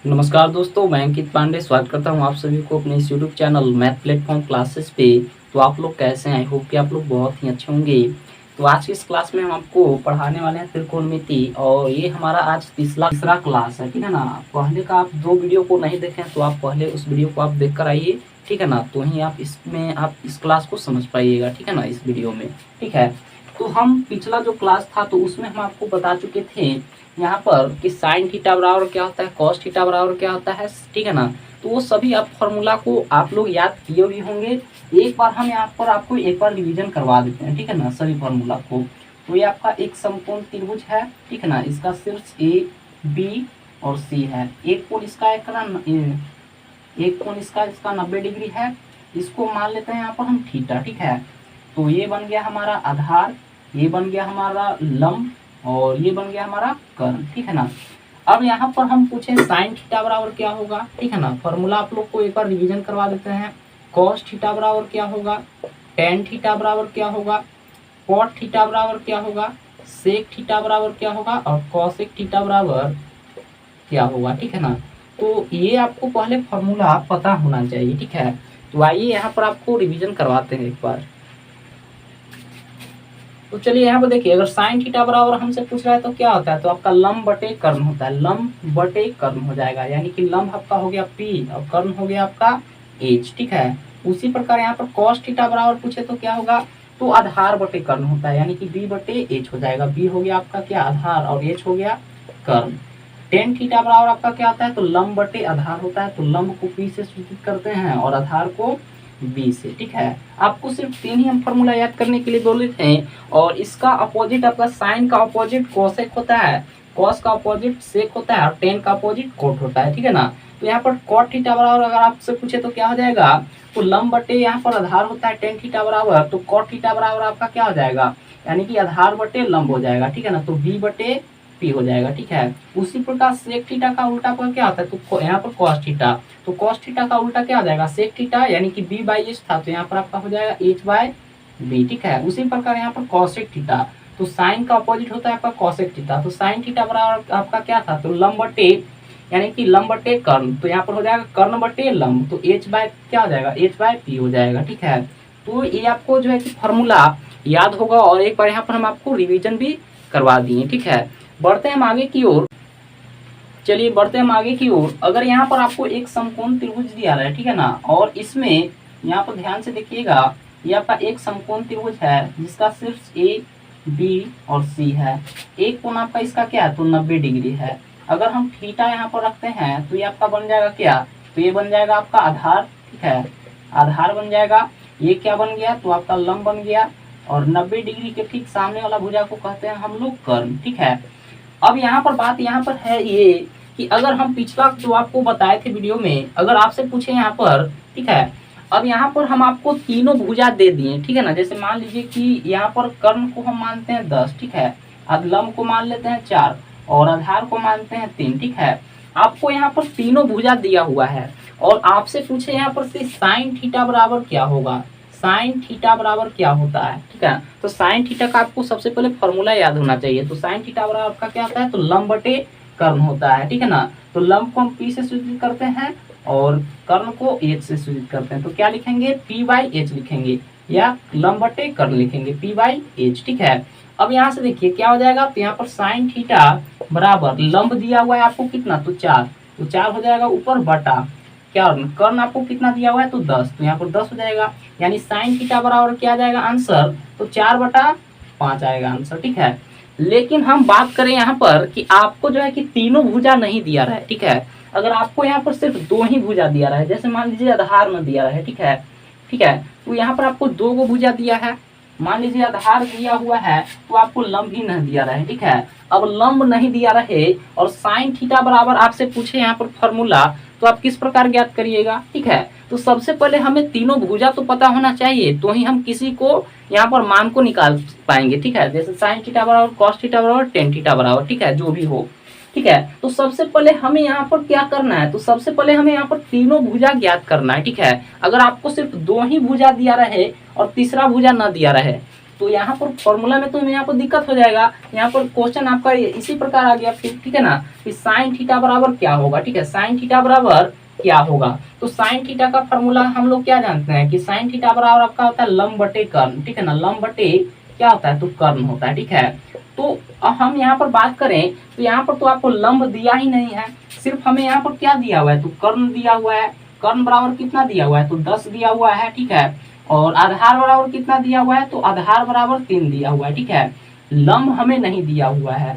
नमस्कार दोस्तों, मैं अंकित पांडे स्वागत करता हूं आप सभी को अपने इस YouTube channel math platform classes पे। तो आप लोग कैसे हैं? आई होप कि आप लोग बहुत ही अच्छे होंगे। तो आज की इस क्लास में हम आपको पढ़ाने वाले हैं त्रिकोणमिति, और ये हमारा आज तीसरा क्लास है, ठीक है ना। पहले का आप 2 वीडियो को नहीं देखें तो आप पहले उस वीडियो को आप देख कर आइए, ठीक है ना। तो ही आप इस क्लास को समझ पाइएगा, ठीक है ना, इस वीडियो में। ठीक है, तो हम पिछला जो क्लास था तो उसमें हम आपको बता चुके थे यहाँ पर कि साइन थीटा बराबर क्या होता है, कॉस थीटा बराबर क्या होता है, ठीक है ना। तो वो सभी आप फॉर्मूला को आप लोग याद किए भी होंगे। एक बार हम यहाँ पर आपको एक बार रिवीजन करवा देते हैं, ठीक है ना, सभी फॉर्मूला को। तो ये आपका एक समकोण त्रिभुज है, ठीक है ना। इसका सिर्फ ए बी और सी है। एक कोण इसका एक कोण इसका 90 डिग्री है। इसको मान लेते हैं यहाँ पर हम थीटा, ठीक है। तो ये बन गया हमारा आधार, ये बन गया हमारा लंब, और ये बन गया हमारा कर्ण, ठीक है ना। अब यहाँ पर हम पूछे साइन थीटा बराबर क्या होगा, ठीक है ना। फॉर्मूला आप लोग को एक बार रिवीजन करवा देते हैं। कॉस थीटा बराबर क्या होगा, टेन थीटा बराबर क्या होगा, कॉट थीटा बराबर क्या होगा, सेक थीटा बराबर क्या होगा, और कॉसेक थीटा बराबर क्या होगा, ठीक है ना। तो ये आपको पहले फॉर्मूला पता होना चाहिए, ठीक है। तो आइए यहाँ पर आपको रिवीजन करवाते हैं एक बार। तो चलिए यहाँ पर देखिए, अगर साइन थीटा बराबर हमसे पूछ रहा है तो क्या होता है, तो आपका लंब बटे कर्ण होता है, लंब बटे कर्ण हो जाएगा। यानी कि लंब आपका हो गया पी और कर्ण हो गया आपका एच, ठीक है। उसी प्रकार यहाँ पर कॉस थीटा बराबर पूछे तो क्या होगा, तो आधार बटे कर्ण होता है, यानी कि बी बटे एच हो जाएगा। बी हो गया आपका क्या, आधार, और एच हो गया कर्ण। टेन थीटा बराबर आपका क्या होता है, तो लंब बटे आधार होता है। तो लंब को पी से सूचित करते हैं और आधार को बी से, ठीक है। आपको सिर्फ 3 ही हम फॉर्मूला याद करने के लिए बोले थे। और इसका अपोजिट आपका साइन का अपोजिट कोसेक होता है, कॉस का अपोजिट सेक होता है, और टेन का अपोजिट कोट होता है, ठीक है ना। तो यहाँ पर कॉट थीटा बराबर अगर आपसे पूछे तो क्या हो जाएगा, तो लंब बटे यहाँ पर आधार होता है टेन थीटा बराबर, तो कॉट थीटा बराबर आपका क्या हो जाएगा, यानी कि आधार बटे लंब हो जाएगा, ठीक है ना। तो बी बटे पी हो जाएगा, ठीक है। उसी प्रकार सेक थीटा का उल्टा पर क्या होता है, तो यहाँ पर कॉस थीटा, तो कॉस थीटा का उल्टा क्या हो जाएगा, सेक थीटा, यानी कि बी बाई एच था, तो यहाँ पर आपका हो जाएगा एच बाय बी, ठीक है। उसी प्रकार यहाँ पर कॉसेक थीटा, तो साइन का अपोजिट होता है आपका कॉसेक थीटा, तो साइन थीटा बराबर आपका क्या था, तो लंब बटे, यानी कि लंब बटे कर्ण, तो यहाँ पर हो जाएगा कर्ण बटे लंब, तो एच बाय क्या हो जाएगा, एच बाय पी हो जाएगा, ठीक है। तो ये आपको जो है कि फॉर्मूला याद होगा, और एक बार यहाँ पर हम आपको रिवीजन भी करवा दिए, ठीक है। बढ़ते हैं हम आगे की ओर। चलिए बढ़ते हैं हम आगे की ओर। अगर यहाँ पर आपको एक समकोण त्रिभुज दिया रहा है, ठीक है ना, और इसमें यहाँ पर ध्यान से देखिएगा, ये आपका एक समकोण त्रिभुज है जिसका सिर्फ ए बी और सी है। एक कोण आपका इसका क्या है, तो 90 डिग्री है। अगर हम थीटा यहाँ पर रखते हैं तो ये आपका बन जाएगा क्या, तो ये बन जाएगा आपका आधार, ठीक है, आधार बन जाएगा। ये क्या बन गया, तो आपका लंब बन गया, और 90 डिग्री के ठीक सामने वाला भुजा को कहते हैं हम लोग कर्ण, ठीक है। अब यहाँ पर बात यहाँ पर है ये कि अगर हम पिछला जो आपको बताए थे वीडियो में, अगर आपसे पूछे यहाँ पर, ठीक है, अब यहाँ पर हम आपको तीनों भुजा दे दिए, ठीक है ना। जैसे मान लीजिए कि यहाँ पर कर्ण को हम मानते हैं 10, ठीक है, अब लंब को मान लेते हैं 4, और आधार को मानते हैं 3, ठीक है। आपको यहाँ पर तीनों भुजा दिया हुआ है, और आपसे पूछे यहाँ पर से साइन थीटा बराबर क्या होगा, साइन थीटा बराबर क्या होता है, ठीक है। तो साइन थीटा का आपको सबसे पहले फॉर्मूला याद होना चाहिए। तो साइन थीटा बराबर आपका क्या होता है, तो लंब बटे कर्ण होता है, ठीक है ना। तो लंब को हम पी से सूचित करते हैं और कर्ण को एच से सूचित करते हैं। तो क्या लिखेंगे, पी बाई एच लिखेंगे, या लंब बटे कर्ण लिखेंगे, पी बाई एच, ठीक है। अब यहाँ से देखिए क्या हो जाएगा, तो यहाँ पर साइन थीटा बराबर लंब दिया हुआ है आपको कितना, तो 4, तो 4 हो जाएगा ऊपर बटा क्या, कर्ण आपको कितना दिया हुआ है, तो 10, तो यहाँ पर 10 हो जाएगा। यानी साइन थीटा बराबर क्या आ जाएगा आंसर, तो 4/5 आएगा आंसर, ठीक है। लेकिन हम बात करें यहाँ पर कि आपको जो है कि तीनों भुजा नहीं दिया रहा है, ठीक है। अगर आपको यहाँ पर सिर्फ 2 ही भुजा दिया रहा है, जैसे मान लीजिए आधार में दिया रहा है, ठीक है, ठीक है, तो यहाँ पर आपको 2 गो भुजा दिया है। मान लीजिए आधार दिया हुआ है तो आपको लंब भी नहीं दिया रहे, ठीक है। अब लंब नहीं दिया रहे और साइन थीटा बराबर आपसे पूछे यहाँ पर फॉर्मूला, तो आप किस प्रकार ज्ञात करिएगा, ठीक है। तो सबसे पहले हमें तीनों भुजा तो पता होना चाहिए, तो ही हम किसी को यहाँ पर मान को निकाल पाएंगे, ठीक है। जैसे साइन थीटा बराबर कॉस थीटा बराबर टेन थीटा बराबर, ठीक है, जो भी हो, ठीक है। तो सबसे पहले हमें यहाँ पर क्या करना है, तो सबसे पहले हमें यहाँ पर तीनों भुजा ज्ञात करना है, ठीक है। अगर आपको सिर्फ 2 ही भुजा दिया रहे और तीसरा भुजा न दिया रहे, तो यहाँ पर फॉर्मूला में तो यहाँ पर दिक्कत हो जाएगा। यहाँ पर क्वेश्चन आपका इसी प्रकार आ गया फिर, ठीक है ना, कि साइन थीटा बराबर क्या होगा, ठीक है, साइन थीटा बराबर क्या होगा। तो साइन थीटा का फॉर्मूला हम लोग क्या जानते हैं कि साइन थीटा बराबर आपका होता है लंब बटे कर्ण, ठीक है ना, लंब बटे क्या होता है तो कर्ण होता है, ठीक है। तो हम यहाँ पर बात करें तो यहाँ पर तो आपको लंब दिया ही नहीं है, सिर्फ हमें यहाँ पर क्या दिया हुआ है तो कर्ण दिया हुआ है। कर्ण बराबर कितना दिया हुआ है तो 10 दिया हुआ है, ठीक है। और आधार बराबर कितना दिया हुआ है तो आधार बराबर 3 दिया हुआ है, ठीक है। लंब हमें नहीं दिया हुआ है,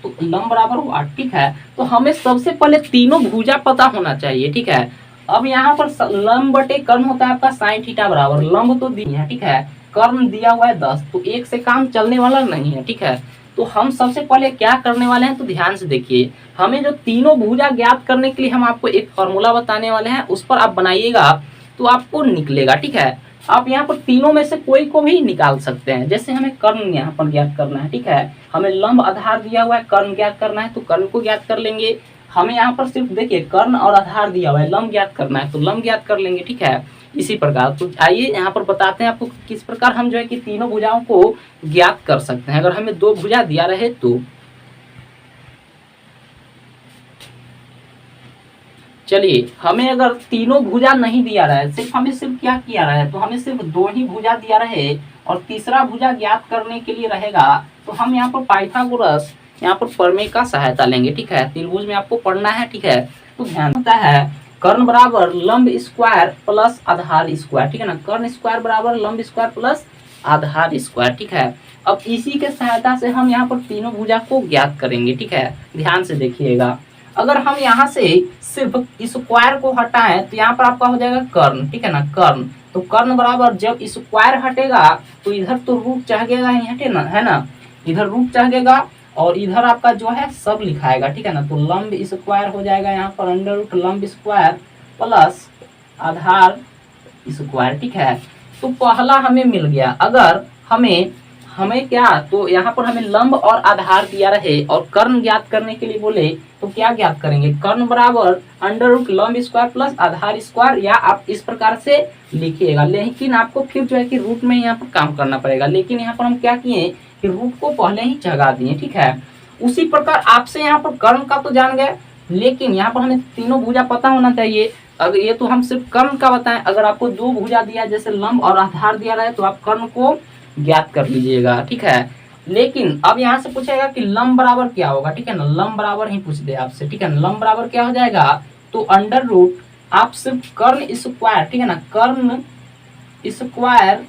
तो लंब बराबर हुआ, ठीक है। तो हमें सबसे पहले तीनों भुजा पता होना चाहिए, ठीक है। अब यहाँ पर लंब बटे कर्ण होता है आपका साइन थीटा बराबर, लंब तो दिया है, ठीक है, कर्ण दिया हुआ है 10, तो एक से काम चलने वाला नहीं है, ठीक है। तो हम सबसे पहले क्या करने वाले हैं तो ध्यान से देखिए, हमें जो तीनों भुजा ज्ञात करने के लिए हम आपको एक फॉर्मूला बताने वाले हैं, उस पर आप बनाइएगा तो आपको निकलेगा, ठीक है। आप यहाँ पर तीनों में से कोई को भी निकाल सकते हैं। जैसे हमें कर्ण यहाँ पर ज्ञात करना है, ठीक है, हमें लंब आधार दिया हुआ है, कर्ण ज्ञात करना है तो कर्ण को ज्ञात कर लेंगे। हमें यहाँ पर सिर्फ देखिए कर्ण और आधार दिया हुआ है, लंब ज्ञात करना है तो लंब ज्ञात कर लेंगे, ठीक है। इसी प्रकार तो आइए यहाँ पर बताते हैं आपको किस प्रकार हम जो है कि तीनों भुजाओं को ज्ञात कर सकते हैं अगर हमें दो भुजा दिया रहे तो। चलिए, हमें अगर तीनों भुजा नहीं दिया रहा है, सिर्फ हमें सिर्फ क्या किया रहा है तो हमें सिर्फ दो ही भुजा दिया रहे और तीसरा भुजा ज्ञात करने के लिए रहेगा तो हम यहाँ पर पाइथागोरस यहाँ पर प्रमेय का सहायता लेंगे, ठीक है। त्रिभुज में आपको पढ़ना है, ठीक है। तो ध्यान होता है कर्ण बराबर लंब स्क्वायर प्लस आधार स्क्वायर, ठीक है ना, कर्ण स्क्वायर बराबर लंब स्क्वायर प्लस आधार स्क्वायर, ठीक है। अब इसी के सहायता से हम यहाँ पर तीनों भुजा को ज्ञात करेंगे, ठीक है। ध्यान से देखिएगा, अगर हम यहाँ से सिर्फ स्क्वायर को हटाएं तो यहाँ पर आपका हो जाएगा कर्ण, ठीक है ना, कर्ण। तो कर्ण बराबर जब स्क्वायर हटेगा तो इधर तो रूट चढ़ेगा ही, हटे ना, है ना, इधर रूट चढ़ेगा और इधर आपका जो है सब लिखाएगा, ठीक है ना। तो लंब स्क्वायर हो जाएगा यहाँ पर अंडर रूट लंब स्क्वायर प्लस आधार स्क्वायर, ठीक है। तो पहला हमें मिल गया। अगर हमें क्या तो यहाँ पर हमें लंब और आधार दिया रहे और कर्ण ज्ञात करने के लिए बोले तो क्या ज्ञात करेंगे, कर्ण बराबर अंडर रूट लंब स्क्वायर प्लस आधार स्क्वायर, या आप इस प्रकार से लिखिएगा। लेकिन आपको फिर जो है कि रूट में यहाँ पर काम करना पड़ेगा, लेकिन यहाँ पर हम क्या किए कि रूट को पहले ही जगा दिए, ठीक है। उसी प्रकार आपसे यहाँ पर कर्ण का तो जान गए, लेकिन यहाँ पर हमें तीनों भुजा पता होना चाहिए। अगर ये तो हम सिर्फ कर्ण का बताएं, अगर आपको दो भुजा दिया जैसे लंब और आधार दिया रहे तो आप कर्ण को ज्ञात कर लीजिएगा, ठीक है। लेकिन अब यहाँ से पूछेगा कि लंब बराबर क्या होगा, ठीक है ना, लंब बराबर ही पूछ दे आपसे, ठीक है ना। लंब बराबर क्या हो जाएगा तो अंडर रूट आप सिर्फ कर्ण स्क्वायर, ठीक है ना, कर्ण स्क्वायर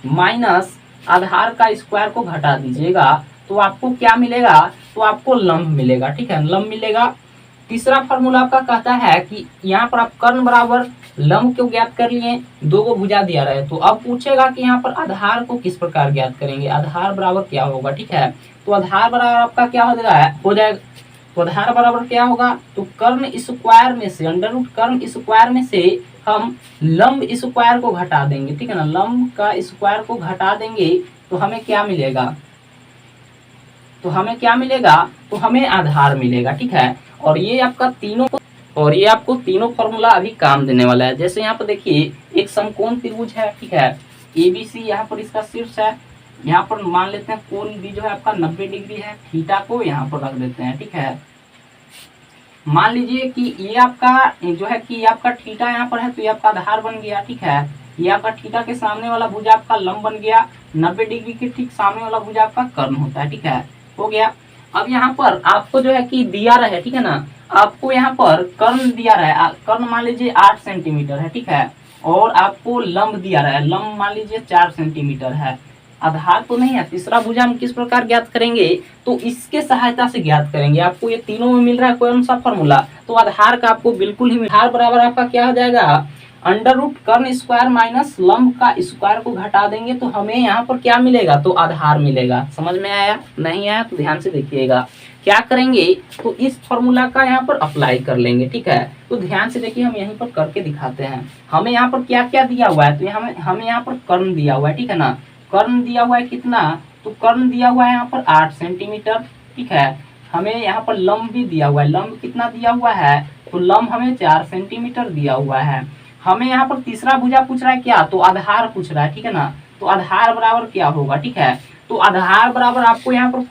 माइनस आधार का स्क्वायर को घटा दीजिएगा तो आपको क्या मिलेगा तो आपको लंब मिलेगा, ठीक है, लंब मिलेगा। तीसरा फॉर्मूला आपका कहता है कि यहाँ पर आप कर्ण बराबर लंब को ज्ञात कर लिए, दो को भुजा दिया रहे, तो अब पूछेगा कि यहाँ पर आधार को किस प्रकार ज्ञात करेंगे, आधार बराबर क्या होगा, ठीक है। तो आधार बराबर आपका क्या हो जाएगा तो आधार बराबर क्या होगा तो कर्ण स्क्वायर में से अंडर रूट कर्ण स्क्वायर में से हम लंब स्क्वायर को घटा देंगे, ठीक है ना, लंब का स्क्वायर को घटा देंगे तो हमें क्या मिलेगा तो हमें आधार मिलेगा, ठीक है। और ये आपको तीनों फॉर्मूला अभी काम देने वाला है। जैसे यहाँ पर देखिए एक समकोण त्रिभुज है, ठीक है, ABC यहाँ पर इसका शीर्ष है, यहाँ पर मान लेते हैं कोण भी जो है आपका 90 डिग्री है, थीटा को यहाँ पर रख देते हैं, ठीक है। मान लीजिए कि ये आपका जो है कि आपका थीटा यहाँ पर है तो ये आपका आधार बन गया, ठीक है। ये आपका थीटा के सामने वाला भुजा आपका लंब बन गया, 90 डिग्री के ठीक सामने वाला भुजा आपका कर्ण होता है, ठीक है, हो गया। अब यहाँ पर आपको जो है कि दिया रहे, ठीक है ना, आपको यहाँ पर कर्ण दिया रहा है, कर्ण मान लीजिए 8 सेंटीमीटर है, ठीक है, और आपको लंब दिया रहा है, लंब मान लीजिए 4 सेंटीमीटर है, आधार तो नहीं है। तीसरा भुजा हम किस प्रकार ज्ञात करेंगे तो इसके सहायता से ज्ञात करेंगे। आपको ये तीनों में मिल रहा है कौन सा फॉर्मूला तो आधार का आपको बिल्कुल ही आधार बराबर आपका क्या हो जाएगा अंडर रूट कर्ण स्क्वायर माइनस लंब का स्क्वायर को घटा देंगे तो हमें यहाँ पर क्या मिलेगा तो आधार मिलेगा। समझ में आया, नहीं आया तो ध्यान से देखिएगा। क्या करेंगे तो इस फॉर्मूला का यहाँ पर अप्लाई कर लेंगे, ठीक है। तो ध्यान से देखिए हम यहीं पर करके दिखाते हैं। हमें यहाँ पर क्या क्या दिया हुआ है तो हमें यहाँ पर कर्ण दिया हुआ है, ठीक है ना। कर्ण दिया हुआ है कितना तो कर्ण दिया हुआ है यहाँ पर 8 सेंटीमीटर, ठीक है। हमें यहाँ पर लंब भी दिया हुआ है, लंब कितना दिया हुआ है तो लंब हमें 4 सेंटीमीटर दिया हुआ है। हमें यहाँ पर तीसरा भुजा पूछ रहा है क्या तो आधार पूछ रहा है, ठीक है ना। तो आधार बराबर क्या होगा, ठीक है। तो आधार बराबर आपको यहाँ पर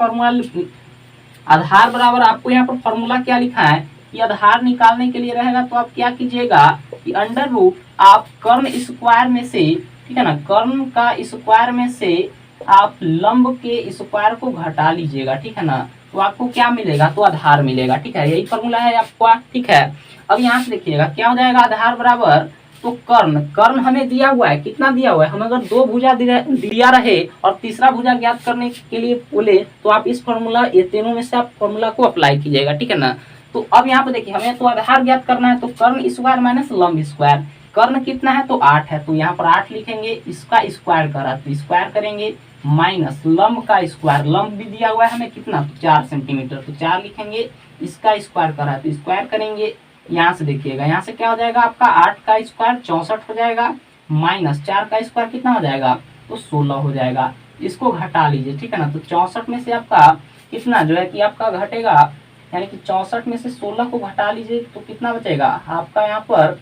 फॉर्मूला क्या लिखा है कि आधार निकालने के लिए रहेगा तो आप क्या कीजिएगा कि अंडर रूट आप कर्ण स्क्वायर में से, ठीक है ना, कर्ण का स्क्वायर में से आप लंब के स्क्वायर को घटा लीजिएगा, ठीक है ना। तो आपको क्या मिलेगा, तो आधार मिलेगा, ठीक है। यही फॉर्मूला है आपका, ठीक है। अब यहाँ से देखिएगा क्या हो जाएगा, आधार बराबर तो कर्ण, कर्ण हमें दिया हुआ है, कितना दिया हुआ है, हमें अगर दो भुजा दिया रहे और तीसरा भुजा ज्ञात करने के लिए बोले तो आप इस फॉर्मूला, ये तीनों में से आप फॉर्मूला को अप्लाई कीजिएगा, ठीक है ना। तो अब यहाँ पे देखिए हमें तो आधार ज्ञात करना है, तो कर्ण स्क्वायर माइनस लंब स्क्वायर, कर्ण कितना है तो 8 है, तो यहाँ पर 8 लिखेंगे, इसका स्क्वायर करा तो स्क्वायर करेंगे, माइनस लंब का स्क्वायर, लंब भी दिया हुआ है हमें कितना, तो 4 सेंटीमीटर, तो 4 लिखेंगे, इसका स्क्वायर करा तो स्क्वायर करेंगे। यहाँ से देखिएगा यहाँ से क्या हो जाएगा आपका 8 का स्क्वायर 64 हो जाएगा, माइनस 4 का स्क्वायर कितना हो जाएगा, तो 16 हो जाएगा। इसको घटा लीजिए, ठीक है ना। तो 64 में से आपका कितना जो है कि आपका घटेगा, यानी कि 64 में से 16 को घटा लीजिए तो कितना बचेगा आपका, यहाँ पर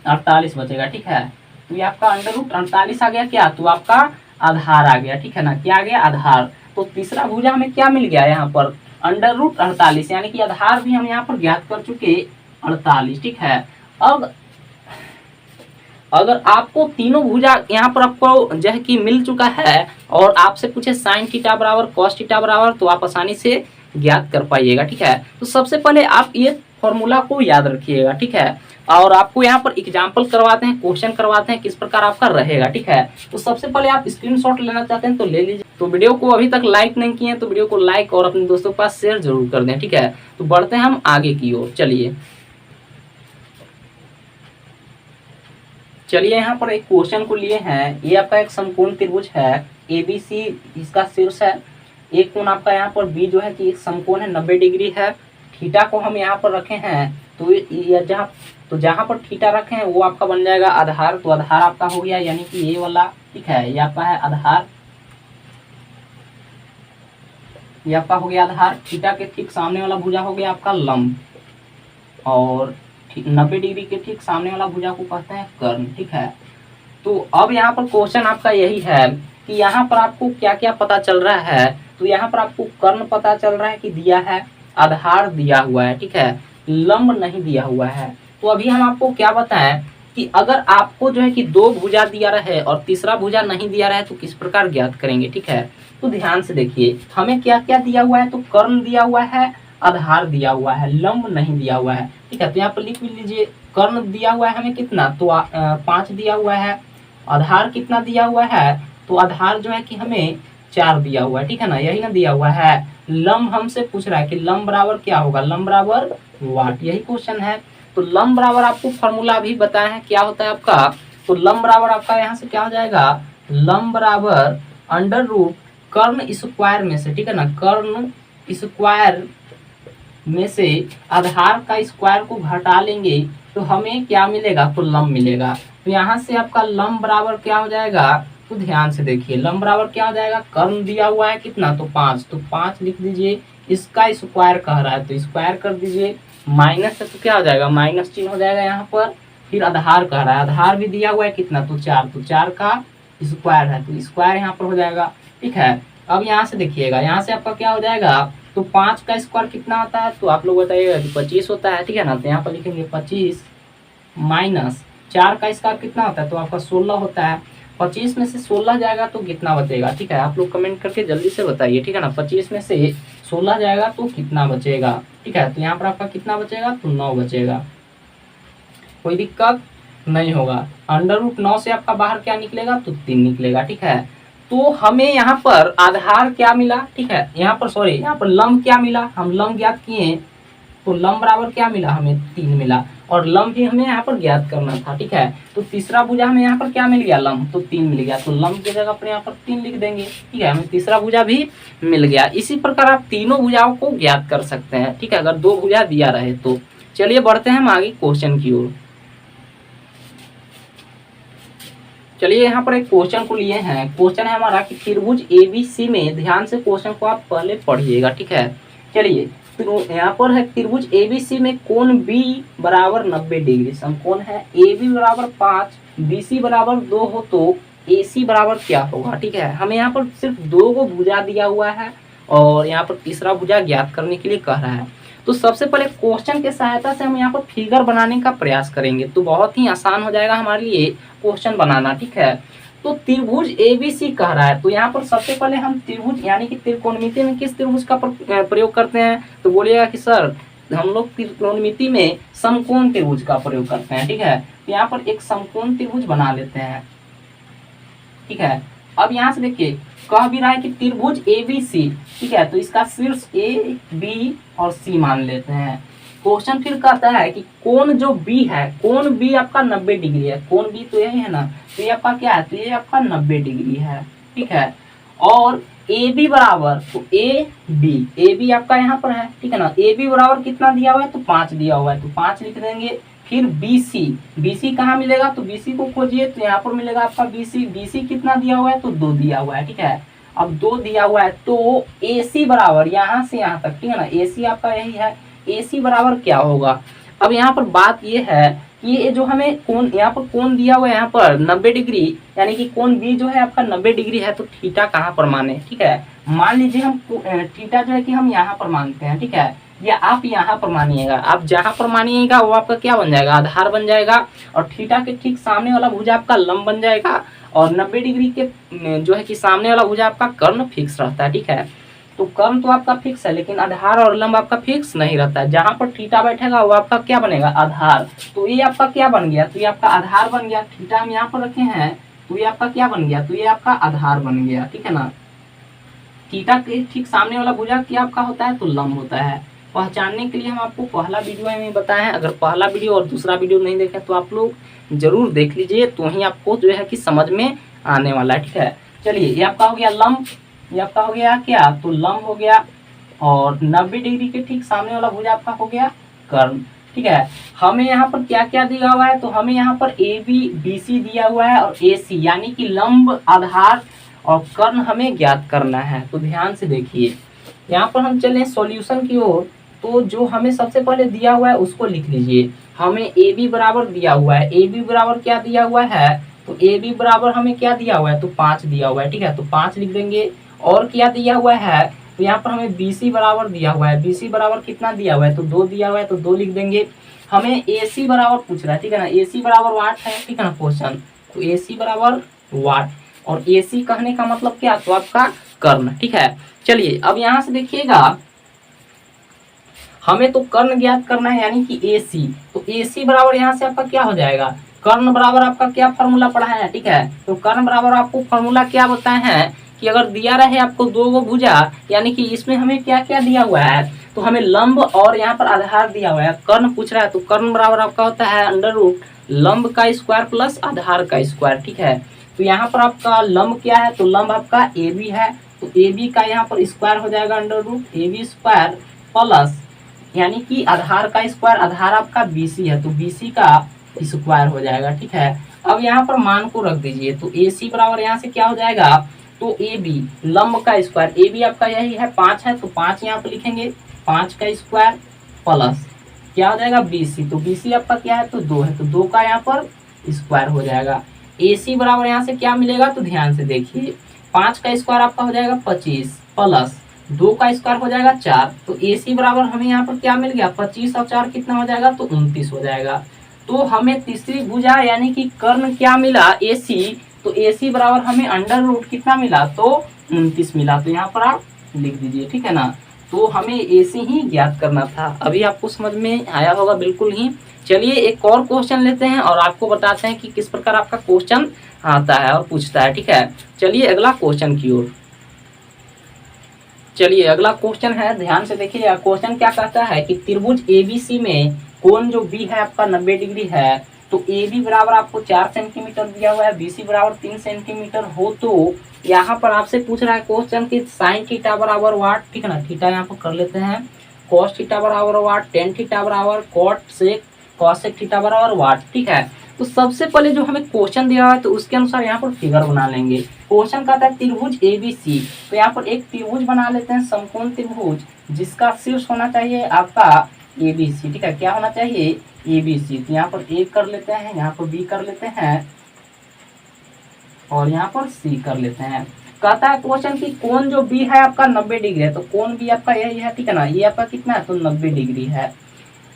48 बचेगा, ठीक है। तो ये आपका अंडर रूट 48 आ गया, क्या, तो आपका आधार आ गया, ठीक है ना। क्या आ गया, आधार। तो तीसरा भुजा हमें क्या मिल गया यहाँ पर, अंडर रूट 48, यानी कि आधार भी हम यहाँ पर ज्ञात कर चुके 48, ठीक है। अब अगर आपको तीनों भुजा यहाँ पर आपको जो है कि मिल चुका है और आपसे पूछे साइन थीटा बराबर कॉस थीटा बराबर, तो आप आसानी से ज्ञात कर पाइएगा, ठीक है। तो सबसे पहले आप ये फॉर्मूला को याद रखिएगा, ठीक है। और आपको यहाँ पर एग्जाम्पल करवाते हैं, क्वेश्चन करवाते हैं किस प्रकार आपका रहेगा, ठीक है। तो सबसे पहले आप स्क्रीनशॉट लेना चाहते हैं तो ले लीजिए। तो वीडियो को अभी तक लाइक नहीं किए हैं तो वीडियो को लाइक और अपने दोस्तों के पास शेयर जरूर कर दें, ठीक है। तो बढ़ते हैं हम आगे की ओर, चलिए यहाँ पर एक क्वेश्चन को लिए हैं। ये आपका एक समकोण त्रिभुज है, ABC इसका शीर्ष है, एक कोण आपका यहाँ पर B जो है कि एक समकोण है 90 डिग्री है, थीटा को हम यहाँ पर रखे हैं, तो ये जहाँ पर थीटा रखे हैं वो आपका बन जाएगा आधार। तो आधार आपका हो गया, यानी कि ये वाला, ठीक है, ये आपका है आधार, ये आपका हो गया आधार। थीटा के ठीक सामने वाला भुजा हो गया आपका लंब, और 90 डिग्री के ठीक सामने वाला भुजा को कहते हैं कर्ण, ठीक है। तो अब यहाँ पर क्वेश्चन आपका यही है कि यहाँ पर आपको क्या क्या पता चल रहा है। तो यहाँ पर आपको कर्ण पता चल रहा है कि दिया है, आधार दिया हुआ है, ठीक है, लंब नहीं दिया हुआ है। तो अभी हम आपको क्या बताएं कि अगर आपको जो है कि दो भुजा दिया रहे और तीसरा भुजा नहीं दिया रहे तो किस प्रकार ज्ञात करेंगे, ठीक है। तो ध्यान से देखिए हमें क्या क्या दिया हुआ है, तो कर्ण दिया हुआ है, आधार दिया हुआ है, लंब नहीं दिया हुआ है, ठीक है। तो यहाँ पर लिख लीजिए, कर्ण दिया हुआ है हमें कितना, तो 5 दिया हुआ है, आधार कितना दिया हुआ है, तो आधार जो है कि हमें 4 दिया हुआ है, ठीक है ना, यही ना दिया हुआ है। लंब हमसे पूछ रहा है कि लंब बराबर क्या होगा, लंब बराबर वाट, यही क्वेश्चन है। तो लंब बराबर आपको फॉर्मूला भी बताया है क्या होता है आपका, तो लंब बराबर आपका यहाँ से क्या हो जाएगा, लंब बराबर अंडर रूट कर्ण स्क्वायर में से, ठीक है ना, कर्ण स्क्वायर में से आधार का स्क्वायर को घटा लेंगे तो हमें क्या मिलेगा, तो लंब मिलेगा। तो यहाँ से आपका लंब बराबर क्या हो जाएगा, तो ध्यान से देखिए लंब बराबर क्या हो जाएगा, कर्ण दिया हुआ है कितना, तो 5, तो 5 लिख दीजिए, इसका स्क्वायर कह रहा है तो स्क्वायर कर दीजिए, माइनस है तो क्या हो जाएगा, माइनस चिन्ह हो जाएगा यहाँ पर। फिर आधार कह रहा है, आधार भी दिया हुआ है कितना, तो 4, तो 4 का स्क्वायर है तो स्क्वायर यहाँ पर हो जाएगा, ठीक है। अब यहाँ से देखिएगा, यहाँ से आपका क्या हो जाएगा, तो 5 का स्क्वायर कितना होता है, तो आप लोग बताइएगा, 25 होता है, ठीक है ना। तो यहाँ पर लिखेंगे 25 माइनस 4 का स्क्वायर कितना होता है, तो आपका 16 होता है। 25 में से 16 जाएगा तो कितना बचेगा, ठीक है, आप लोग कमेंट करके जल्दी से बताइए, ठीक है ना। 25 में से 16 जाएगा तो कितना बचेगा, ठीक है। तो यहाँ पर आपका कितना बचेगा, तो 9 बचेगा, कोई दिक्कत नहीं होगा। अंडर रूट 9 से आपका बाहर क्या निकलेगा, तो 3 निकलेगा, ठीक है। तो हमें यहाँ पर आधार क्या मिला, ठीक है, यहाँ पर सॉरी यहाँ पर लंब क्या मिला, हम लंब ज्ञात किए, तो लंब बराबर क्या मिला, हमें 3 मिला, और लंब भी हमें यहाँ पर ज्ञात करना था, ठीक है। तो तीसरा भुजा हमें यहाँ पर क्या मिल गया, लंब, तो 3 मिल गया, तो लंब की जगह पर यहाँ पर 3 लिख देंगे, ठीक है, हमें तीसरा भुजा भी मिल गया। इसी प्रकार आप तीनों भुजाओं को ज्ञात कर सकते हैं, ठीक है, अगर दो भुजा दिया रहे तो। चलिए बढ़ते हैं हम आगे क्वेश्चन की ओर। चलिए यहाँ पर एक क्वेश्चन को लिए हैं, क्वेश्चन है हमारा कि त्रिभुज ABC में, ध्यान से क्वेश्चन को आप पहले पढ़िएगा, ठीक है। चलिए यहाँ पर है त्रिभुज ABC में कोण B बराबर 90 डिग्री, समकोण है AB बराबर 5 BC बराबर 2 हो तो AC बराबर क्या होगा। ठीक है, हमें यहाँ पर सिर्फ 2 को भुजा दिया हुआ है और यहाँ पर तीसरा भुजा ज्ञात करने के लिए कह रहा है। तो सबसे पहले क्वेश्चन के सहायता से हम यहाँ पर फिगर बनाने का प्रयास करेंगे, तो बहुत ही आसान हो जाएगा हमारे लिए क्वेश्चन बनाना। ठीक है, तो त्रिभुज ABC कह रहा है, तो यहाँ पर सबसे पहले हम त्रिभुज यानी कि त्रिकोणमिति में किस त्रिभुज का प्रयोग करते हैं, तो बोलिएगा कि सर हम लोग त्रिकोणमिति में समकोण त्रिभुज का प्रयोग करते हैं। ठीक है, तो यहाँ पर एक समकोण त्रिभुज बना लेते हैं। ठीक है, अब यहाँ से देखिए कह भी रहा है कि त्रिभुज ABC। ठीक है, तो इसका शीर्ष A, B और C मान लेते हैं। क्वेश्चन फिर कहता है कि कोण जो B है, कोण B आपका 90 डिग्री है। कोण B तो यही है ना, तो ये आपका क्या है, तो ये आपका 90 डिग्री है। ठीक है, और AB बराबर, तो AB आपका यहाँ पर है। ठीक है ना, AB बराबर कितना दिया हुआ है, तो 5 दिया हुआ है, तो 5 लिख देंगे। फिर BC कहाँ मिलेगा, तो BC को खोजिए, तो यहाँ पर मिलेगा आपका BC कितना दिया हुआ है, तो 2 दिया हुआ है। ठीक है, अब 2 दिया हुआ है, तो AC बराबर यहाँ से यहाँ तक, ठीक है ना, AC आपका यही है, AC बराबर क्या होगा। अब यहाँ पर बात ये है कि ये जो हमें कोण यहाँ पर कोण दिया हुआ है यहाँ पर 90 डिग्री, यानी कि कोण B जो है आपका 90 डिग्री है, तो थीटा कहाँ पर माने। ठीक है, मान लीजिए हम थीटा जो है कि हम यहाँ पर मानते हैं। ठीक है, या आप यहाँ पर मानिएगा, आप जहाँ पर मानिएगा वो आपका क्या बन जाएगा, आधार बन जाएगा, और थीटा के ठीक सामने वाला भुजा आपका लंब बन जाएगा, और 90 डिग्री के जो है कि सामने वाला भुजा आपका कर्ण फिक्स रहता है। ठीक है, तो कर्ण तो आपका फिक्स है, लेकिन आधार और लंब आपका फिक्स नहीं रहता है। जहां पर थीटा बैठेगा वो आपका क्या बनेगा, आधार। तो ये आपका क्या बन गया, तो ये आपका आधार बन गया। थीटा हम यहाँ पर रखे हैं, तो ये आपका क्या बन गया, तो ये आपका आधार बन गया। ठीक है ना, थीटा के ठीक सामने वाला भुजा क्या आपका होता है, तो लंब होता है। पहचानने के लिए हम आपको पहला वीडियो में बताए हैं, अगर पहला वीडियो और दूसरा वीडियो नहीं देखे तो आप लोग जरूर देख लीजिए, तो ही आपको जो है कि समझ में आने वाला है। ठीक है, चलिए ये आपका हो गया लंब, ये आपका हो गया क्या, तो लंब हो गया, और 90 डिग्री के ठीक सामने वाला भुजा आपका हो गया कर्ण। ठीक है, हमें यहाँ पर क्या क्या दिया हुआ है, तो हमें यहाँ पर AB BC दिया हुआ है और AC यानी कि लंब, आधार और कर्ण हमें ज्ञात करना है। तो ध्यान से देखिए, यहाँ पर हम चलें सॉल्यूशन की ओर, तो जो हमें सबसे पहले दिया हुआ है उसको लिख लीजिए। हमें AB बराबर दिया हुआ है, AB बराबर क्या दिया हुआ है, तो AB बराबर हमें क्या दिया हुआ है, तो 5 दिया हुआ है। ठीक है, तो 5 लिख देंगे। और क्या दिया हुआ है, तो यहाँ पर हमें BC बराबर दिया हुआ है, BC बराबर कितना दिया हुआ है, तो 2 दिया हुआ है, तो 2 लिख देंगे। हमें AC बराबर पूछ रहा है। ठीक है ना, AC बराबर वाट है। ठीक है ना क्वेश्चन, तो AC बराबर वाट, और AC कहने का मतलब क्या, तो आपका कर्ण। ठीक है, चलिए अब यहाँ से देखिएगा, हमें तो कर्ण ज्ञात करना है यानी कि AC, तो AC बराबर यहाँ से आपका क्या हो जाएगा, कर्ण बराबर आपका क्या फॉर्मूला पढ़ा है। ठीक है, तो कर्ण बराबर आपको फॉर्मूला क्या बताए हैं कि अगर दिया रहे आपको 2 गो भुजा, यानी कि इसमें हमें क्या क्या दिया हुआ है, तो हमें लंब और यहाँ पर आधार दिया हुआ है। कर्ण पूछ रहा है, तो कर्ण बराबर आपका होता है अंडर रूट लंब का स्क्वायर प्लस आधार का स्क्वायर। ठीक है, तो यहाँ पर आपका लंब क्या है, तो लंब आपका AB है, तो AB का यहाँ पर स्क्वायर हो जाएगा under root AB square plus यानी कि आधार का स्क्वायर, आधार आपका BC है, तो BC का स्क्वायर हो जाएगा। ठीक है, अब यहाँ पर मान को रख दीजिए, तो AC बराबर यहाँ से क्या हो जाएगा, तो AB लंब का स्क्वायर, AB आपका यही है 5 है, तो 5 यहाँ पर लिखेंगे, 5 का स्क्वायर प्लस क्या हो जाएगा BC, तो BC आपका क्या है, तो 2 है, तो 2 का यहाँ पर स्क्वायर हो जाएगा। AC बराबर यहाँ से क्या मिलेगा, तो ध्यान से देखिए, 5 का स्क्वायर आपका हो जाएगा 25 प्लस 2 का स्क्वायर हो जाएगा 4, तो AC बराबर हमें यहाँ पर क्या मिल गया, 25 और 4 कितना हो जाएगा, तो 29 हो जाएगा। तो हमें तीसरी भुजा यानी कि कर्ण क्या मिला, AC, तो AC बराबर हमें अंडर रूट कितना मिला, तो 29 मिला, तो यहाँ पर आप लिख दीजिए। ठीक है ना, तो हमें AC ही ज्ञात करना था। अभी आपको समझ में आया होगा बिल्कुल ही। चलिए एक और क्वेश्चन लेते हैं और आपको बताते हैं कि किस प्रकार आपका क्वेश्चन आता है और पूछता है। ठीक है, चलिए अगला क्वेश्चन की ओर। चलिए अगला क्वेश्चन है, ध्यान से देखिए क्वेश्चन क्या कहता है कि त्रिभुज ABC में कोण जो B है आपका 90 डिग्री है, तो AB बराबर आपको 4 सेंटीमीटर दिया हुआ है, BC बराबर 3 सेंटीमीटर हो, तो यहाँ पर आपसे पूछ रहा है क्वेश्चन कि साइन थीटा बराबर वाट। ठीक है ना, थीटा यहाँ पर कर लेते हैं, कॉस थीटा बराबर वाट, टेन थीटा बराबर कॉट से कॉसेक थीटा बराबर वाट। ठीक है, तो सबसे पहले जो हमें क्वेश्चन दिया हुआ है तो उसके अनुसार यहाँ पर फिगर बना लेंगे। क्वेश्चन कहता है त्रिभुज ABC, तो यहाँ पर एक त्रिभुज बना लेते हैं, समकोण त्रिभुज, जिसका शीर्ष होना चाहिए आपका ABC। ठीक है, क्या होना चाहिए, ABC, तो यहाँ पर A कर लेते हैं, यहाँ पर B कर लेते हैं, और यहाँ पर सी कर लेते हैं। कहता है क्वेश्चन की कोण जो बी है आपका 90 डिग्री है, तो कोण बी आपका यही है, ठीक है ना, ये आपका कितना है, तो 90 डिग्री है।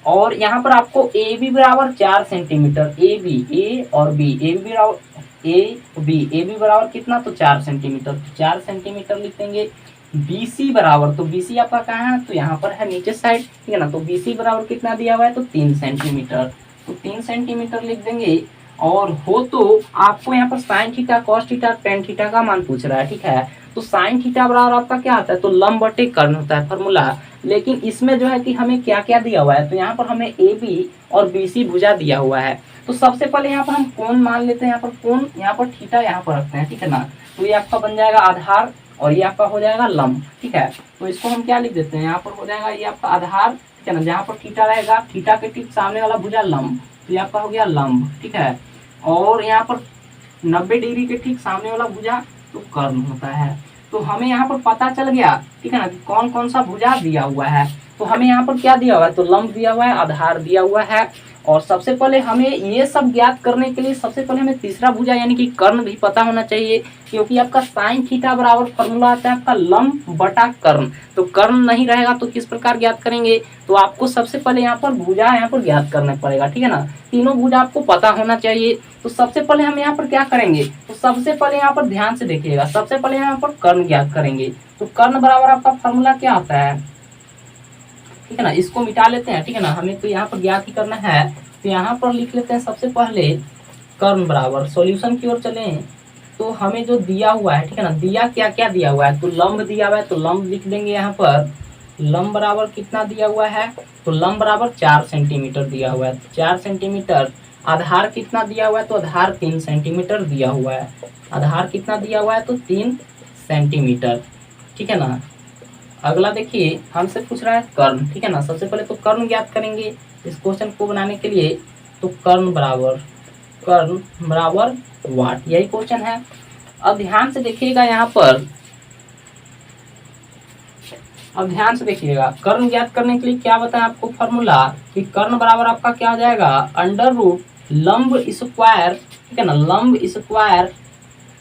और यहाँ पर आपको ए बी बराबर 4 सेंटीमीटर, ए बी, ए और बी, ए बी बराबर ए बी बराबर कितना, तो 4 सेंटीमीटर, तो 4 सेंटीमीटर लिख देंगे। बी सी बराबर, तो बी सी आपका कहाँ है, तो यहाँ पर है नीचे साइड, ठीक है ना, तो बी सी बराबर कितना दिया हुआ है, तो 3 सेंटीमीटर, तो 3 सेंटीमीटर लिख देंगे। और हो तो आपको यहाँ पर sine theta, cos theta, tan theta का मान पूछ रहा है, ठीक है। तो साइन थीटा बराबर आपका क्या आता है, तो लंब बटे कर्ण होता है फॉर्मूला। लेकिन इसमें जो है कि हमें क्या क्या दिया हुआ है, तो यहाँ पर हमें ए बी और बी सी भुजा दिया हुआ है। तो सबसे पहले यहाँ पर हम कोण मान लेते हैं, यहाँ पर कोण, यहाँ पर थीटा यहाँ पर रखते हैं, ठीक है ना। तो ये आपका बन जाएगा आधार और ये आपका हो जाएगा लंब, ठीक है। तो इसको हम क्या लिख देते हैं, यहाँ पर हो जाएगा ये आपका आधार, ठीक है ना, जहाँ पर थीटा रहेगा, थीटा के ठीक सामने वाला भुजा लंब, तो ये आपका हो गया लंब, ठीक है। और यहाँ पर 90 डिग्री के ठीक सामने वाला भुजा तो कर्ण होता है। तो हमें यहाँ पर पता चल गया, ठीक है ना, कि कौन कौन सा भुजा दिया हुआ है। तो हमें यहाँ पर क्या दिया हुआ है, तो लंब दिया हुआ है, आधार दिया हुआ है। और सबसे पहले हमें ये सब ज्ञात करने के लिए सबसे पहले हमें तीसरा भुजा यानी कि कर्ण भी पता होना चाहिए, क्योंकि आपका साइन थीटा बराबर फॉर्मूला आता है आपका लंब बटा कर्ण। तो कर्ण नहीं रहेगा तो किस प्रकार ज्ञात करेंगे, तो आपको सबसे पहले यहाँ पर भुजा यहाँ पर ज्ञात करना पड़ेगा, ठीक है ना। तीनों भुजा आपको पता होना चाहिए। तो सबसे पहले हम यहाँ पर क्या करेंगे, तो सबसे पहले यहाँ पर ध्यान से देखिएगा, सबसे पहले यहाँ पर कर्ण ज्ञात करेंगे। तो कर्ण बराबर आपका फॉर्मूला क्या होता है, ठीक है ना, इसको मिटा लेते हैं, ठीक है ना, हमें तो यहाँ पर ज्ञात ही करना है। तो यहाँ पर लिख लेते हैं सबसे पहले कर्ण बराबर, सॉल्यूशन की ओर चलें तो हमें जो दिया हुआ है, ठीक है ना, दिया क्या क्या दिया हुआ है, तो लंब दिया हुआ है, तो लंब लिख देंगे यहाँ पर। लंब बराबर कितना दिया हुआ है, तो लंब बराबर 4 सेंटीमीटर दिया हुआ है, 4 सेंटीमीटर। आधार कितना दिया हुआ है, तो आधार 3 सेंटीमीटर दिया हुआ है, आधार कितना दिया हुआ है, तो 3 सेंटीमीटर, ठीक है ना। अगला देखिए हमसे पूछ रहा है कर्ण, ठीक है ना। सबसे पहले तो कर्ण ज्ञात करेंगे इस क्वेश्चन को बनाने के लिए। तो कर्ण बराबर वाट, यही क्वेश्चन है। अब ध्यान से देखिएगा यहाँ पर, अब ध्यान से देखिएगा, कर्ण ज्ञात करने के लिए क्या बताएं आपको फॉर्मूला, कि कर्ण बराबर आपका क्या हो जाएगा, अंडर रूट लंब स्क्वायर, ठीक है ना, लंब स्क्वायर,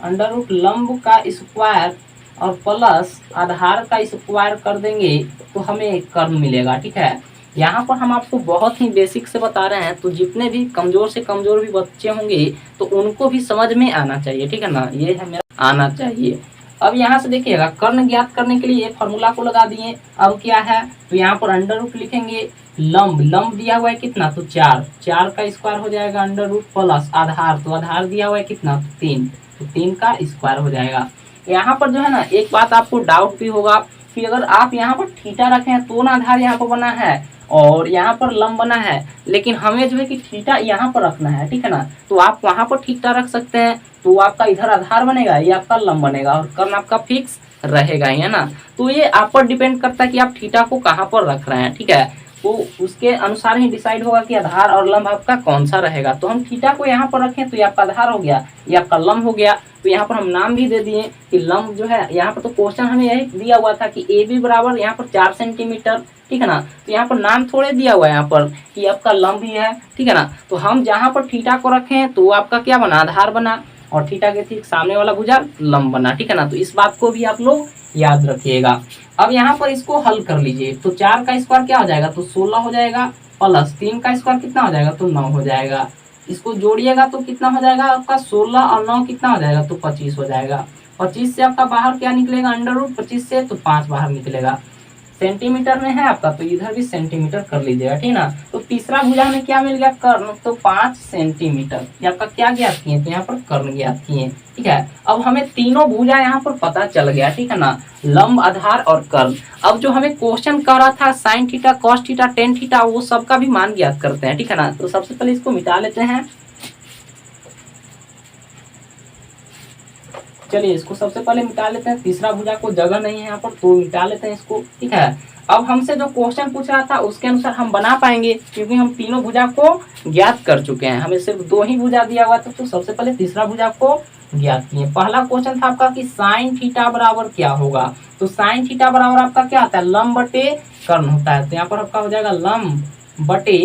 अंडर रूट लंब का स्क्वायर और प्लस आधार का स्क्वायर कर देंगे तो हमें कर्ण मिलेगा, ठीक है। यहाँ पर हम आपको बहुत ही बेसिक से बता रहे हैं, तो जितने भी कमजोर से कमजोर भी बच्चे होंगे तो उनको भी समझ में आना चाहिए, ठीक है ना, ये है मेरा आना चाहिए। अब यहाँ से देखिएगा, कर्ण ज्ञात करने के लिए फॉर्मूला को लगा दिए। अब क्या है, तो यहाँ पर अंडर रूट लिखेंगे, लंब दिया हुआ है कितना, तो 4 का स्क्वायर हो जाएगा अंडर रूट, प्लस आधार, तो आधार दिया हुआ है कितना, तो 3, तो 3 का स्क्वायर हो जाएगा। यहाँ पर जो है ना, एक बात आपको डाउट भी होगा कि अगर आप यहाँ पर थीटा रखें तो ना आधार यहाँ पर बना है और यहाँ पर लंब बना है, लेकिन हमें जो है कि थीटा यहाँ पर रखना है, ठीक है ना। तो आप वहाँ पर थीटा रख सकते हैं, तो आपका इधर आधार बनेगा, ये आपका लंब बनेगा और कर्ण आपका फिक्स रहेगा ही, है ना। तो ये आप पर डिपेंड करता है कि आप थीटा को कहाँ पर रख रहे हैं, ठीक है। तो उसके अनुसार ही डिसाइड होगा कि आधार और लंब आपका कौन सा रहेगा। तो हम थीटा को यहाँ पर रखें तो ये आपका आधार हो गया, ये आपका लंब हो गया। तो यहाँ पर हम नाम भी दे दिए कि लंब जो है, यहाँ पर तो क्वेश्चन हमें यही दिया हुआ था कि ए बी बराबर यहाँ पर 4 सेंटीमीटर, ठीक है ना। तो यहाँ पर नाम थोड़े दिया हुआ है यहाँ पर कि आपका लंब ही है, ठीक है ना। तो हम जहाँ पर थीटा को रखें तो आपका क्या बना, आधार बना, और थीटा के ठीक सामने वाला भुजा लंब बना, ठीक है ना। तो इस बात को भी आप लोग याद रखिएगा। अब यहाँ पर इसको हल कर लीजिए, तो 4 का स्क्वायर क्या हो जाएगा, तो 16 हो जाएगा, प्लस 3 का स्क्वायर कितना हो जाएगा, तो 9 हो जाएगा। इसको जोड़िएगा तो कितना हो जाएगा आपका, 16 और 9 कितना हो जाएगा, तो 25 हो जाएगा। 25 से आपका बाहर क्या निकलेगा, अंडर रूट 25 से, तो 5 बाहर निकलेगा। सेंटीमीटर में है आपका, तो इधर भी सेंटीमीटर कर लीजिएगा, ठीक है ना। तो तीसरा भुजा में क्या मिल गया, कर्ण, तो 5 सेंटीमीटर, ये आपका क्या ज्ञात किए, तो यहाँ पर कर्ण ज्ञात किए, ठीक है। अब हमें तीनों भुजा यहाँ पर पता चल गया, ठीक है ना, लंब, आधार और कर्ण। अब जो हमें क्वेश्चन कर रहा था sine theta, cos theta, tan theta, वो सबका भी मान ज्ञात करते हैं, ठीक है ना। तो सबसे पहले इसको मिटा लेते हैं, चलिए इसको सबसे पहले मिटा लेते हैं, तीसरा भुजा को जगह नहीं है यहाँ पर, तो मिटा लेते हैं इसको, ठीक है। अब हमसे जो क्वेश्चन पूछ रहा था उसके अनुसार हम बना पाएंगे, क्योंकि हम तीनों भुजा को ज्ञात कर चुके हैं, हमें सिर्फ 2 ही भुजा दिया हुआ था। तो सबसे पहले तीसरा भुजा को ज्ञात किए। पहला क्वेश्चन था आपका कि साइन थीटा बराबर क्या होगा, तो साइन थीटा बराबर आपका क्या आता है, लंब बटे कर्ण होता है। तो यहाँ पर आपका हो जाएगा लंब बटे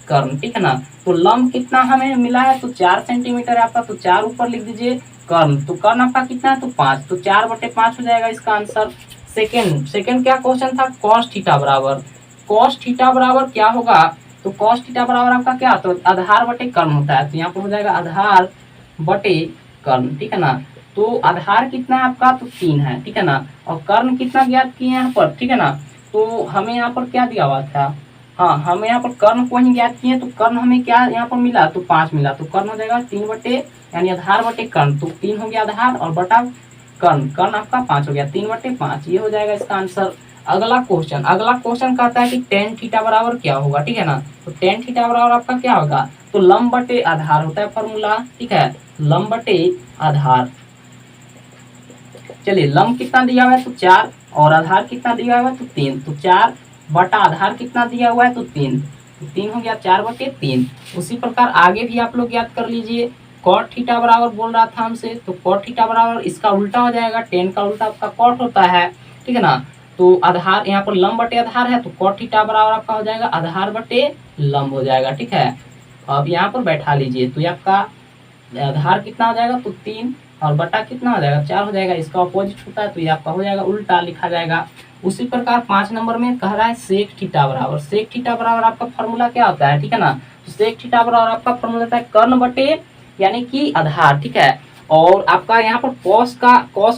कर्ण, ठीक है ना। तो लंब कितना हमें मिला है, तो 4 सेंटीमीटर है आपका, तो 4 ऊपर लिख दीजिए, कर्ण, तो कर्ण आपका कितना है तो 5, तो 4/5 हो जाएगा इसका आंसर। सेकंड क्या क्वेश्चन था, कॉस थीटा बराबर, कॉस थीटा बराबर क्या होगा, तो कॉस थीटा बराबर आपका क्या, तो आधार बटे कर्ण होता है, तो यहाँ पर हो जाएगा आधार बटे कर्ण, ठीक है ना। तो आधार कितना है आपका, तो 3 है, ठीक है ना, और कर्ण कितना ज्ञात किए यहाँ पर, ठीक है ना। तो हमें यहाँ पर क्या दिया हुआ था, हाँ हमें यहाँ पर कर्ण को ही ज्ञात किए, तो कर्ण हमें क्या यहाँ पर मिला, तो 5 मिला, तो कर्ण हो जाएगा 3 बटे, यानी आधार बटे कर्ण, तो 3 हो गया आधार और बटा कर्ण, कर्ण आपका 5 हो गया, 3/5, ये हो जाएगा इसका आंसर। अगला क्वेश्चन कहता है कि टेन थीटा बराबर क्या होगा, ठीक है ना। तो टेन थीटा बराबर आपका क्या होगा, तो लंब बटे आधार होता है फॉर्मूला, ठीक है, लंब बटे आधार। चलिए लंब कितना दिया हुआ है तो 4 और आधार कितना दिया हुआ है तो 3, तो 4 बटा आधार कितना दिया हुआ है तो 3, तो 3 हो गया 4/3। उसी प्रकार आगे भी आप लोग याद कर लीजिए, कॉट थीटा बराबर बोल रहा था हमसे, तो कॉट थीटा बराबर इसका उल्टा हो जाएगा, टेन का उल्टा आपका कॉट होता है, ठीक है ना। तो आधार यहाँ पर लंब बटे आधार है, तो कॉट थीटा बराबर आपका हो जाएगा आधार बटे लंब हो जाएगा, ठीक है। अब यहाँ पर बैठा लीजिए, तो ये आपका आधार कितना हो जाएगा तो 3 और बटा कितना हो जाएगा 4 हो जाएगा, इसका अपोजिट होता है, तो ये आपका हो जाएगा उल्टा लिखा जाएगा। उसी प्रकार 5 नंबर में कह रहा है सेक थीटा बराबर, सेक थीटा बराबर आपका फॉर्मूला क्या होता है, ठीक है ना। तो सेक थीटा बराबर आपका फॉर्मूला होता है कर्ण बटे यानी कि आधार, ठीक है, और आपका यहाँ पर कॉस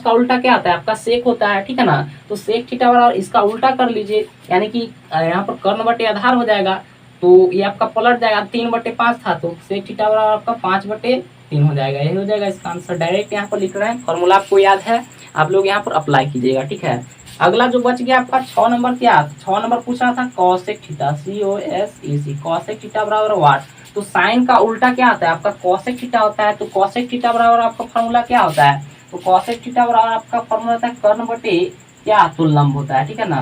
का उल्टा क्या आता है आपका सेक होता है, ठीक है ना। तो सेक थीटा बराबर इसका उल्टा कर लीजिए, यानी कि यहाँ पर कर्ण बटे आधार हो जाएगा, तो ये आपका पलट जाएगा, 3/5 था, तो सेक थीटा बराबर आपका 5/3 हो जाएगा, यही हो जाएगा इसका आंसर। डायरेक्ट यहाँ पर लिख रहे हैं, फॉर्मूला आपको याद है, आप लोग यहाँ पर अप्लाई कीजिएगा, ठीक है। अगला जो बच गया आपका 6 नंबर, क्या 6 नंबर पूछ रहा था cosec theta, COSEC, cosec theta बराबर वाट। तो साइन का उल्टा क्या आता है आपका कॉसेक थीटा होता है, तो कॉसेक थीटा बराबर आपका फॉर्मूला क्या होता है, तो कॉसेक थीटा बराबर आपका फॉर्मूला होता है कर्ण बटे क्या, तो लंब होता है, ठीक है ना।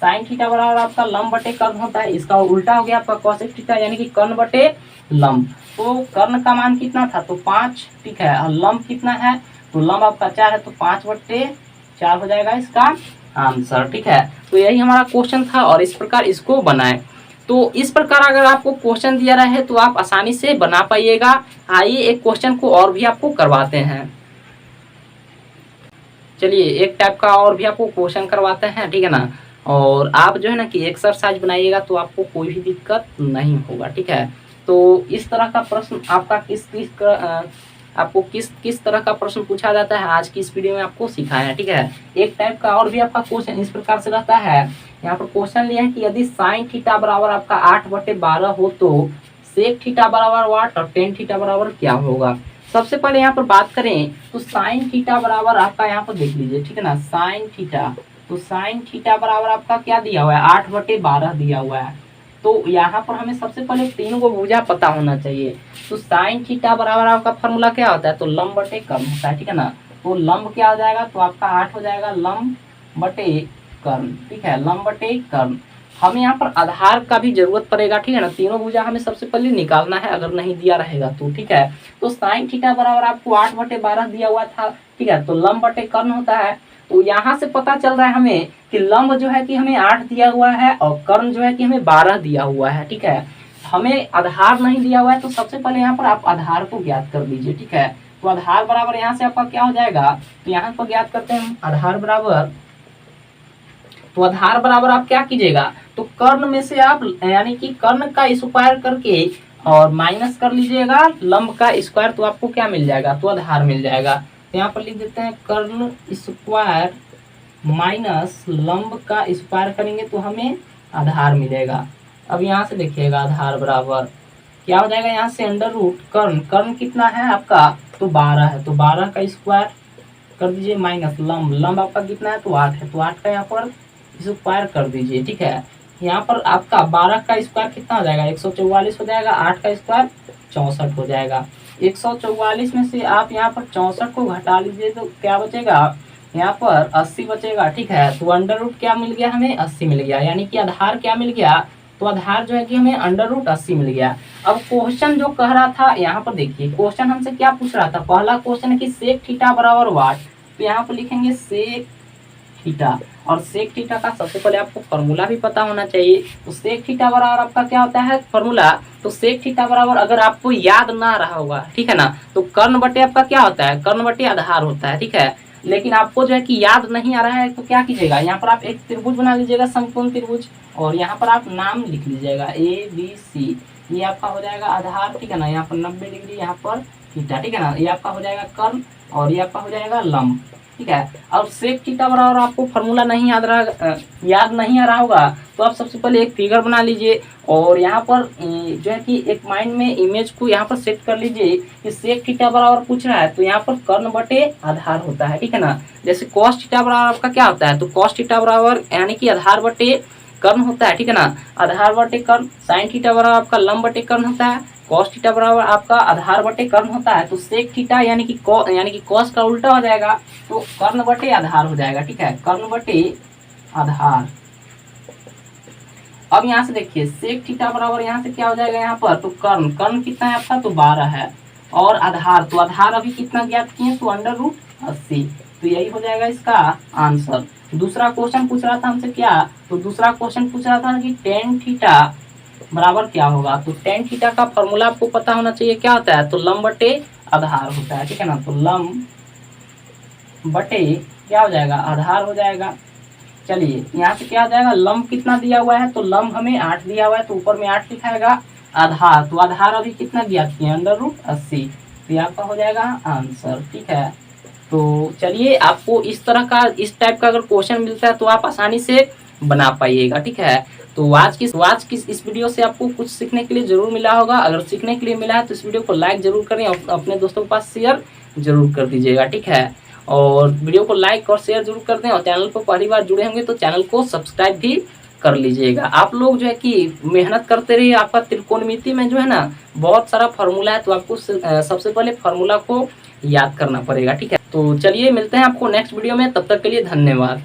साइन थीटा बराबर आपका लंब बटे कर्ण होता है, इसका उल्टा हो गया आपका कॉसेक थीटा, यानी कि कर्ण बटे लंब। तो कर्ण का मान कितना था तो 5, ठीक है, और लंब कितना है तो लंब आपका 4 है, तो 5/4 हो जाएगा इसका आंसर, ठीक है। तो यही हमारा क्वेश्चन था और इस प्रकार इसको बनाए। तो इस प्रकार अगर आपको क्वेश्चन दिया रहे तो आप आसानी से बना पाइएगा। आइए एक क्वेश्चन को और भी आपको करवाते हैं, चलिए एक टाइप का और भी आपको क्वेश्चन करवाते हैं, ठीक है ना। और आप जो है ना कि एक्सरसाइज बनाइएगा तो आपको कोई भी दिक्कत नहीं होगा, ठीक है। तो इस तरह का प्रश्न आपका आपको किस किस तरह का प्रश्न पूछा जाता है आज की इस वीडियो में आपको सिखाया है, ठीक है। एक टाइप का और भी आपका क्वेश्चन इस प्रकार से रहता है, यहाँ पर क्वेश्चन लिया है कि यदि साइन थीटा बराबर आपका 8/12 हो तो सेक थीटा बराबर वाट और टेन थीटा बराबर क्या होगा। सबसे पहले यहाँ पर बात करें तो साइन थीटा बराबर आपका यहाँ पर देख लीजिए, ठीक है ना, साइन थीटा, तो साइन थीटा बराबर आपका क्या दिया हुआ है 8/12 दिया हुआ है। तो यहाँ पर हमें सबसे पहले तीनों को भुजा पता होना चाहिए। तो साइन थीटा बराबर आपका फॉर्मूला क्या होता है तो लंब बटे कर्ण होता है, ठीक है ना। तो लंब क्या हो जाएगा तो आपका 8 हो जाएगा लंब बटे कर्ण, ठीक है, लंब बटे कर्ण। हमें यहाँ पर आधार का भी जरूरत पड़ेगा, ठीक है ना, तीनों भुजा हमें सबसे पहले निकालना है अगर नहीं दिया रहेगा तो, ठीक है। तो साइन थीटा बराबर आपको 8/12 दिया हुआ था, ठीक है, तो लंब बटे कर्ण होता है। तो यहाँ से पता चल रहा है हमें कि लंब जो है कि हमें 8 दिया हुआ है और कर्ण जो है कि हमें 12 दिया हुआ है, ठीक है। हमें आधार नहीं दिया हुआ है, तो सबसे पहले यहाँ पर आप आधार को ज्ञात कर लीजिए, ठीक है। तो आधार बराबर यहाँ से आपका क्या हो जाएगा, तो यहाँ पर ज्ञात करते हैं आधार बराबर, तो आधार बराबर आप क्या कीजिएगा तो कर्ण में से आप यानी कि कर्ण का स्क्वायर करके और माइनस कर लीजिएगा लंब का स्क्वायर, तो आपको क्या मिल जाएगा तो आधार मिल जाएगा। तो यहाँ पर लिख देते हैं कर्ण स्क्वायर माइनस लंब का स्क्वायर करेंगे तो हमें आधार मिलेगा। अब यहाँ से देखिएगा आधार बराबर क्या हो जाएगा, यहाँ से अंडर रूट कर्ण, कर्ण कितना है आपका तो 12 है, तो 12 का स्क्वायर कर दीजिए माइनस लंब, लंब आपका कितना है तो 8 है, तो 8 का यहाँ पर स्क्वायर कर दीजिए, ठीक है। यहाँ पर आपका 12 का स्क्वायर कितना हो जाएगा 144 हो जाएगा, 8 का स्क्वायर 64 हो जाएगा। 144 में से आप यहाँ पर 64 को घटा लीजिए तो क्या बचेगा यहाँ पर 80 बचेगा, ठीक है। तो अंडर रूट क्या मिल गया हमें 80 मिल गया, यानी कि आधार क्या मिल गया तो आधार जो है कि हमें अंडर रूट 80 मिल गया। अब क्वेश्चन जो कह रहा था यहाँ पर देखिए, क्वेश्चन हमसे क्या पूछ रहा था, पहला क्वेश्चन है कि सेक थीटा बराबर वाट, तो यहाँ पर लिखेंगे सेक थीटा और सेक थीटा का सबसे पहले आपको फॉर्मूला भी पता होना चाहिए। तो सेक थीटा बराबर आपका क्या होता है फॉर्मूला, तो सेक थीटा बराबर अगर आपको याद ना रहा होगा, ठीक है ना, तो कर्ण बटे आपका क्या होता है, कर्ण बटे आधार होता है, ठीक है। लेकिन आपको जो है कि याद नहीं आ रहा है तो क्या कीजिएगा, यहाँ पर आप एक त्रिभुज बना लीजिएगा, समकोण त्रिभुज, और यहाँ पर आप नाम लिख लीजिएगा ABC, ये आपका हो जाएगा आधार, ठीक है ना, यहाँ पर 90 डिग्री, यहाँ पर थीटा, ठीक है ना, ये आपका हो जाएगा कर्ण और ये आपका हो जाएगा लंब, ठीक है। अब सेक थीटा बराबर आपको फॉर्मूला नहीं याद नहीं आ रहा होगा तो आप सबसे पहले एक फिगर बना लीजिए और यहाँ पर जो है कि एक माइंड में इमेज को यहाँ पर सेट कर लीजिए कि सेक थीटा बराबर पूछ रहा है तो यहाँ पर कर्ण बटे आधार होता है, ठीक है ना। जैसे कॉस थीटा बराबर आपका क्या होता है, तो कॉस थीटा बराबर यानी कि आधार बटे कर्ण होता है, ठीक है ना, आधार बटे कर्ण। साइन थीटा बराबर आपका लंब बटे कर्ण होता है। कॉस थीटा बराबर आपका आधार बटे कर्ण होता है। तो सेक थीटा यानी कि कॉस का उल्टा हो जाएगा तो कर्ण बटे आधार हो जाएगा, ठीक है, कर्ण बटे आधार। अब यहाँ से देखिए सेक थीटा बराबर यहाँ से क्या हो जाएगा, यहाँ पर तो कर्ण, कर्ण कितना है आपका, तो 12 है, और आधार, तो आधार अभी कितना ज्ञात किए, तो √80, तो यही हो जाएगा इसका आंसर। दूसरा क्वेश्चन पूछ रहा था हमसे क्या, तो दूसरा क्वेश्चन पूछ रहा था कि tan थीटा बराबर क्या होगा, तो tan थीटा का फॉर्मूला आपको पता होना चाहिए, क्या होता है, तो लंब बटे आधार होता है, ठीक है ना, तो लंब बटे क्या हो जाएगा, आधार हो जाएगा। चलिए यहाँ से क्या हो जाएगा, लंब कितना दिया हुआ है, तो लंब हमें 8 दिया हुआ है, तो ऊपर में 8 लिखाएगा, आधार, तो आधार अभी कितना ज्ञात किया, √80, तो ये आपका हो जाएगा आंसर, ठीक है। तो चलिए आपको इस तरह का, इस टाइप का अगर क्वेश्चन मिलता है तो आप आसानी से बना पाइएगा, ठीक है। तो आज की इस वीडियो से आपको कुछ सीखने के लिए जरूर मिला होगा। अगर सीखने के लिए मिला है तो इस वीडियो को लाइक जरूर करें और अपने दोस्तों के पास शेयर जरूर कर दीजिएगा, ठीक है। और वीडियो को लाइक और शेयर जरूर कर दें और चैनल पर पहली बार जुड़े होंगे तो चैनल को सब्सक्राइब भी कर लीजिएगा। आप लोग जो है कि मेहनत करते रहिए, आपका त्रिकोणमिति में जो है ना बहुत सारा फार्मूला है, तो आपको सबसे पहले फार्मूला को याद करना पड़ेगा, ठीक है। तो चलिए मिलते हैं आपको नेक्स्ट वीडियो में, तब तक के लिए धन्यवाद।